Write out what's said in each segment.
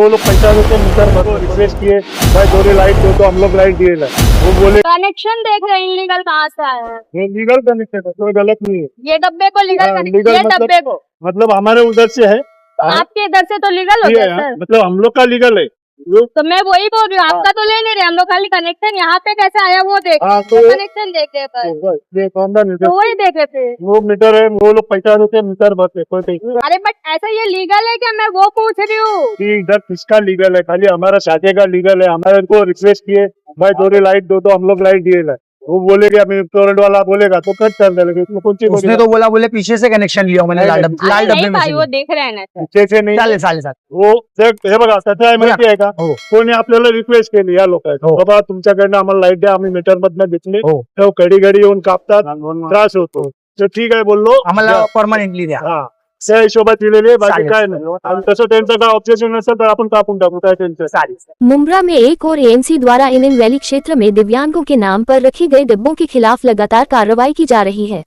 वो लोग पैसा देते मीटर भर रिक्वेस्ट किए भाई थोड़ी लाइट दो तो हम लोग लाइट दिए ना, वो बोले कनेक्शन देख रहे हैं इलीगल कहाँ से आया है। ये लीगल कनेक्शन है, कोई गलत नहीं है। ये डब्बे को लीगल हाँ, कनेक्शन, legal ये डब्बे को मतलब हमारे उधर से है, आपके इधर से तो लीगल हो ये गया है, सर। मतलब हम लोग का लीगल है तो मैं वही बोल रही हूँ, आपका तो ले नहीं रहे हम लोग, खाली कनेक्शन यहाँ पे कैसे आया वो देख हाँ, तो तो कनेक्शन देख रहे पर ये कौन सा मीटर, तो वही देख रहे थे। वो मीटर है, वो लोग पैसा देते मीटर भरते कोई पैसा अरे बट ऐसा ये लीगल है क्या, मैं वो पूछ रही हूँ। कि इधर किसका लीगल है, खाली हमारा शादी का लीगल है। हमारे को रिक्वेस्ट किए भाई थोड़ी लाइट दो तो हम लोग लाइट दिए ना, वो बोलेगा रेस्टोरेंट वाला बोलेगा तो कट कर देंगे, इसमें कौन सी उसने तो बोला बोले पीछे से कनेक्शन लिया मैंने लाल अरे डब्बे नहीं में भाई से वो देख रहे हैं ना सर। पीछे से नहीं चालेल चालेल चालेल वो हे बघा त्याचा आहे माहिती आहे का, हो कोणी आपल्याला रिक्वेस्ट केली या लोकांनी हो. बाबा तुमच्याकडनं आम्हाला लाईट द्या, आम्ही मीटर मधनं घेतले, हो तो घडी घडी येऊन कापतात, त्रास होतो, तर ठीक आहे बोललो आम्हाला परमनंटली द्या. हा त्या हिशोबात दिलेली आहे, बाकी चालेल. काय नाही. आणि तसं त्यांचं काय ऑब्जेक्शन नसेल तर आपण कापून टाकू, काय त्यांचं चालेल. मुंब्रा में एक और एएमसी द्वारा इनिंग वैली क्षेत्र में दिव्यांगों के नाम पर रखे गए डिब्बों के खिलाफ लगातार कार्रवाई की जा रही है।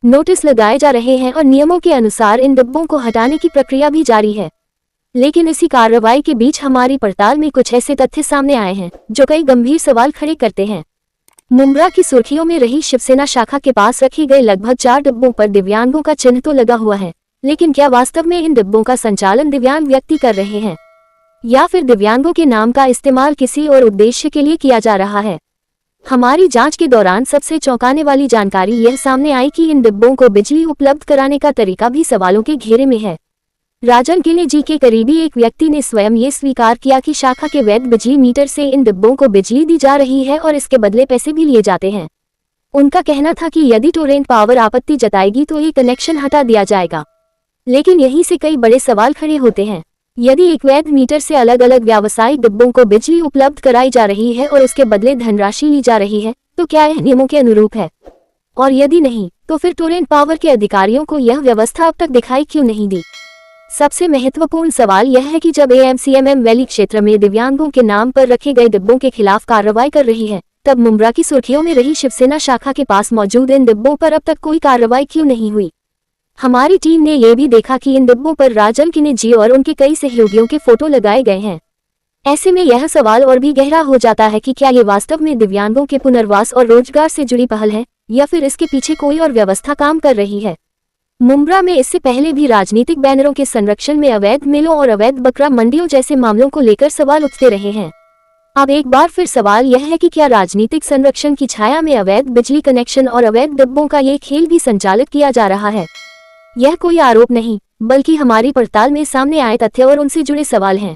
नोटिस लगाए जा रहे हैं और नियमों के अनुसार इन डिब्बों को हटाने की प्रक्रिया भी जारी है। लेकिन इसी कार्रवाई के बीच हमारी पड़ताल में कुछ ऐसे तथ्य सामने आए हैं जो कई गंभीर सवाल खड़े करते हैं। मुंब्रा की सुर्खियों में रही शिवसेना शाखा के पास रखे गए लगभग 4 डिब्बों पर दिव्यांगों का चिन्ह तो लगा हुआ है, लेकिन क्या वास्तव में इन डिब्बों का संचालन दिव्यांग व्यक्ति कर रहे हैं या फिर दिव्यांगों के नाम का इस्तेमाल किसी और उद्देश्य के लिए किया जा रहा है। हमारी जांच के दौरान सबसे चौंकाने वाली जानकारी यह सामने आई कि इन डिब्बों को बिजली उपलब्ध कराने का तरीका भी सवालों के घेरे में है। राजन गिले जी के करीबी एक व्यक्ति ने स्वयं ये स्वीकार किया कि शाखा के वैध बिजली मीटर से इन डिब्बों को बिजली दी जा रही है और इसके बदले पैसे भी लिए जाते हैं। उनका कहना था कि यदि टोरेंट पावर आपत्ति जताएगी तो ये कनेक्शन हटा दिया जाएगा, लेकिन यहीं से कई बड़े सवाल खड़े होते हैं। यदि एक वैध मीटर से अलग अलग व्यावसायिक डिब्बों को बिजली उपलब्ध कराई जा रही है और उसके बदले धनराशि ली जा रही है तो क्या यह नियमों के अनुरूप है, और यदि नहीं तो फिर टोरेंट पावर के अधिकारियों को यह व्यवस्था अब तक दिखाई क्यों नहीं दी। सबसे महत्वपूर्ण सवाल यह है कि जब एएमसीएमएम वैली क्षेत्र में दिव्यांगों के नाम पर रखे गए डिब्बों के खिलाफ कार्रवाई कर रही है, तब मुंब्रा की सुर्खियों में रही शिवसेना शाखा के पास मौजूद इन डिब्बों पर अब तक कोई कार्रवाई क्यों नहीं हुई। हमारी टीम ने यह भी देखा कि इन डिब्बों पर राजन गिले जी और उनके कई सहयोगियों के फोटो लगाए गए हैं। ऐसे में यह सवाल और भी गहरा हो जाता है कि क्या ये वास्तव में दिव्यांगों के पुनर्वास और रोजगार से जुड़ी पहल है या फिर इसके पीछे कोई और व्यवस्था काम कर रही है। मुंब्रा में इससे पहले भी राजनीतिक बैनरों के संरक्षण में अवैध मिलों और अवैध बकरा मंडियों जैसे मामलों को लेकर सवाल उठते रहे हैं। अब एक बार फिर सवाल यह है कि क्या राजनीतिक संरक्षण की छाया में अवैध बिजली कनेक्शन और अवैध डिब्बों का ये खेल भी संचालित किया जा रहा है। यह कोई आरोप नहीं बल्कि हमारी पड़ताल में सामने आए तथ्य और उनसे जुड़े सवाल हैं।